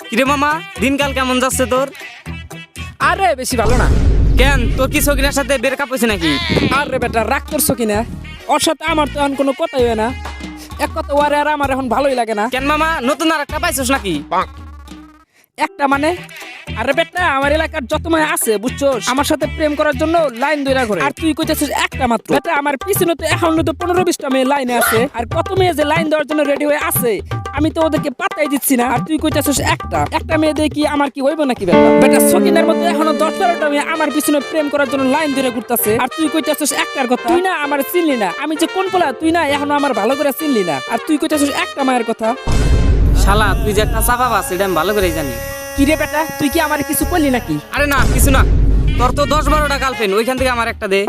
কিরে মামা, দিনকাল কেমন যাচ্ছে তোর? আরে বেশি ভালো না। কেন, তোর কি সকিনার সাথে ব্রেকআপ হয়েছে নাকি? আরে বেটা রাগ করছো কিনা? ওর সাথে আমার তো এখন কোনো কথাই হয় না। এক কথা ওরে আর আমার এখন ভালোই লাগে না। কেন মামা, নতুন আর একটা পাইছিস নাকি? একটা মানে? আরে বেটা আমার এলাকার যত মেয়ে আছে বুঝছোস, আমার সাথে প্রেম করার জন্য লাইন দইরা করে। আর তুই কইতেছিস একটা মাত্র। বেটা আমার পিছনে তো এখন তো 15-20টা মেয়ে লাইনে আছে। আর কত মেয়ে যে লাইন দেওয়ার জন্য রেডি হয়ে আছে আমি তো ওদেরকে পাত্তাই দিচ্ছি না। আর তুই কইতেছিস একটা মেয়ে দিয়ে কি আমার কি হইব নাকি? বেটা বেটা সকিনের মধ্যে এখনো 10-12টা মেয়ে আমার পিছনে প্রেম করার জন্য লাইন ধরে ঘুরতেছে। আর তুই কইতেছিস একটার কথা। তুই না আমার চিনলি না, আমি যে কোন পোলা তুই না এখনো আমার ভালো করে চিনলি না। আর তুই কইতেছিস একটা মায়ের কথা। শালা তুই যে একটা চাপা পাস এটা আমি ভালো করেই জানি। কি রে বেটা তুই কি আমার কিছু বললি নাকি? আরে না, কিছু না। তোর তো 10-12টা গার্লফ্রেন্ড, ওইখান থেকে আমার একটা দে।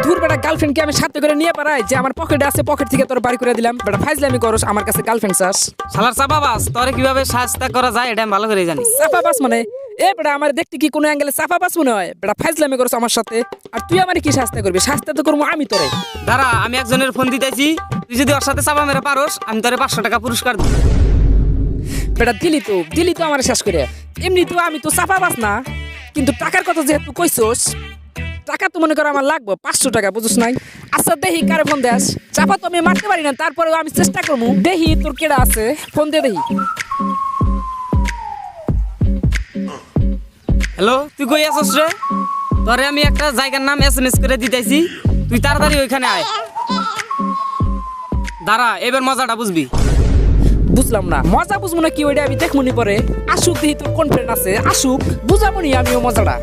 দূর বেটা গার্লফ্রেন্ড কি আমি সাথে করে নিয়ে পারাই যে আমার পকেটে আছে, পকেট থেকে তোর বাড়ি করে দিলাম? বেটা ফাইজলামি করস, আমার কাছে গার্লফ্রেন্ড চাস? শালার চাপা পাস, তোরে কিভাবে সাহায্য করা যায় এটা আমি ভালো করেই জানি। চাপাবাস মানে? এ বেটা আমার দেখতে কি কোনো অ্যাঙ্গেলে চাপাবাস মনে হয়? বেটা ফাইজলামি করস আমার সাথে। আর তুই আমার কি শাস্তি করবি? শাস্তি তো করবো আমি তোরে। দাঁড়া, আমি একজনের ফোন দিতেছি, তুই যদি ওর সাথে চাপা মেরে পারোস আমি তোরে 500 টাকা পুরস্কার দিই। বেটা দিলি তো আমার শেষ করে। এমনি তো আমি তো চাপাবাস না, কিন্তু টাকার কথা যেহেতু কইছস, টাকা তো মনে করো আমার লাগবে 500 টাকা, বুঝছ নাই? আচ্ছা দেখি কারে ফোন দেস। চাপা তো আমি মারতে পারি না, তারপরেও আমি চেষ্টা করবো। দেখি তোর কেডা আছে, ফোন দিয়ে দেখি। হ্যালো, তুই কই আছিস রে? তোরে আমি একটা জায়গার নাম SMS করে দিতেছি, তুই তাড়াতাড়ি ওইখানে আয়। দাঁড়া, এবার মজাটা বুঝবি। বুঝলাম না, মজা বুঝবো না কি ওইটা আমি দেখমনি পরে। আসুক দেখি তোর কোন ফ্রেন্ড আছে, আসুক বুঝামনি আমিও মজাটা।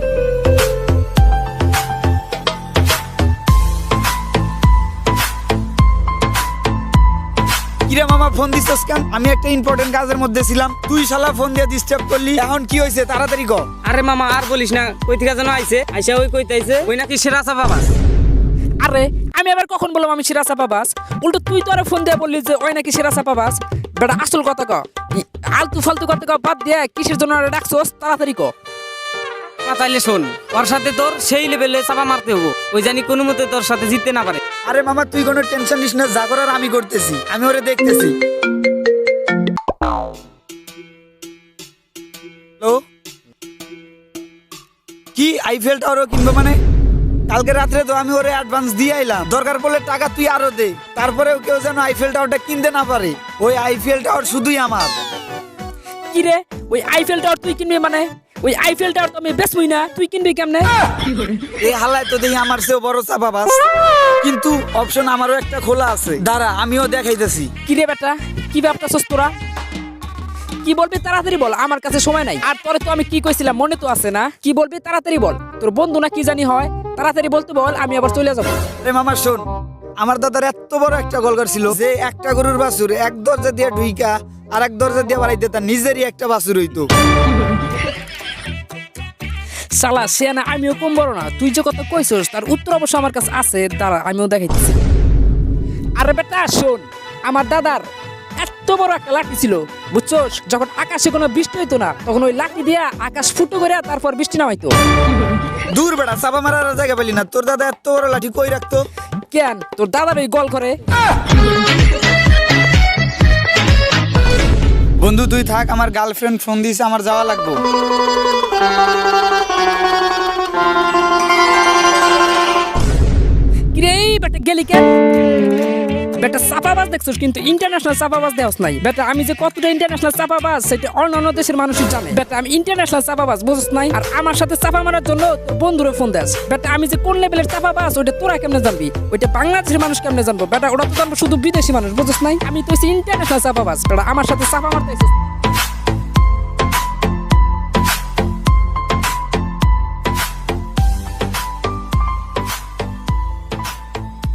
কিরে মামা ফোন দিছস কেন? আমি একটা ইম্পর্টেন্ট কাজের মধ্যে ছিলাম, তুই শালা ফোন দিয়ে ডিস্টার্ব করলি। এখন কি হয়েছে তাড়াতাড়ি ক। আরে মামা আর বলিস না, কই থেকে যেন আইসা ওই কইতাইছে ওই নাকি সেরা চাপা পাস। আরে আমি আবার কখন বললাম আমি সেরা চাপাবাস? উল্টো তুই তো আরে ফোন দিয়ে বললি যে ওই নাকি সেরা চাপাবাস। বেটা আসল কথা ক, আলতু ফালতু করতে ক বাদ দিয়ে কিসের জন্য আরে ডাকছস তাড়াতাড়ি ক। তাইলে শোন, ওর সাথে তোর সেই লেভেলে চাপা মারতে হবো, ওই জানি কোনো মতে তোর সাথে জিততে না পারে। আরে মামা তুই কোনো টেনশন নিস না, যা করার আমি করতেছি, আমি ওরে দেখতেছি। হ্যালো, কি আইফেল টাওয়ারও কিনবো মানে? কালকে রাত্রে তো আমি ওরে অ্যাডভান্স দিয়ে আইলাম, দরকার পড়লে টাকা তুই আরো দে, তারপরেও কেউ যেন আইফেল টাওয়ারটা কিনতে না পারে। ওই আইফেল টাওয়ার শুধুই আমার। কি রে ওই আইফেল টাওয়ার তুই কিনবি মানে? ওই আইফেল টাওয়ার তো আমি বেচবই না, তুই কিনবি কেমনে? এই হালায় তো দেখি আমার চেয়েও বড় চাপাবাস, কিন্তু অপশন আমারও একটা খোলা আছে, দাঁড়া আমিও দেখাইতেছি। কি রে বেটা কি ভাবতাছস তোরা? কি বলবি তাড়াতাড়ি বল, আমার কাছে সময় নাই। আর তোরে তো আমি কি কইছিলাম মনে তো আছে না? কি বলবি তাড়াতাড়ি বল, তোর বন্ধু না কি জানি হয়, তাড়াতাড়ি বলতে বল, আমি আবার চলে যাবো। আরে মামা শোন, আমার দাদার এত বড় একটা গলগার ছিল যে একটা গরুর বাছুর এক দরজা দিয়ে ঢুইকা আর এক দরজা দিয়ে বাড়াইতে তার নিজেরই একটা বাছুর হইতো। শালা সে না আমিও কম বড় না, তুই যে কথা কইছস তার উত্তর অবশ্য আমার কাছে আছে, দাঁড়া আমিও দেখাইতেছি। আরে বেটা শোন, আমার দাদার এত বড় একটা লাঠি ছিল বুঝছস, যখন আকাশে কোনো বৃষ্টি হইতো না তখন ওই লাঠি দিয়া আকাশ ফুটো করে তারপর বৃষ্টি নামাইতো। দূর বেটা, চাপা মারার জায়গা পেলি না, তোর দাদা এত বড় লাঠি কই রাখতো? কেন তোর দাদার ওই গল করে? বন্ধু তুই থাক, আমার গার্লফ্রেন্ড ফোন দিয়েছে, আমার যাওয়া লাগবো। কিরে বেটা গেলি কেন? বেটা চাপাবাজ দেখছস কিন্তু ইন্টারন্যাশনাল চাপাবাজ দেওয়াস নাই। বেটা আমি যে কতটা ইন্টারন্যাশনাল চাপাবাজ সেটা অন্য দেশের মানুষই জানে। বেটা আমি ইন্টারন্যাশনাল চাপাবাজ বুঝছ নাই? আর আমার সাথে চাপা মারার জন্য তোর বন্ধুরে ফোন দেস। বেটা আমি যে কোন লেভেলের চাপাবাজ ওইটা তোরা কেমনে জানবি? ওইটা বাংলাদেশের মানুষ কেমনে জানবো? বেটা ওটা তো জানবো শুধু বিদেশি মানুষ, বুঝছ নাই? আমি তো ইন্টারন্যাশনাল চাপাবাজ। বেটা আমার সাথে চাপা মারতে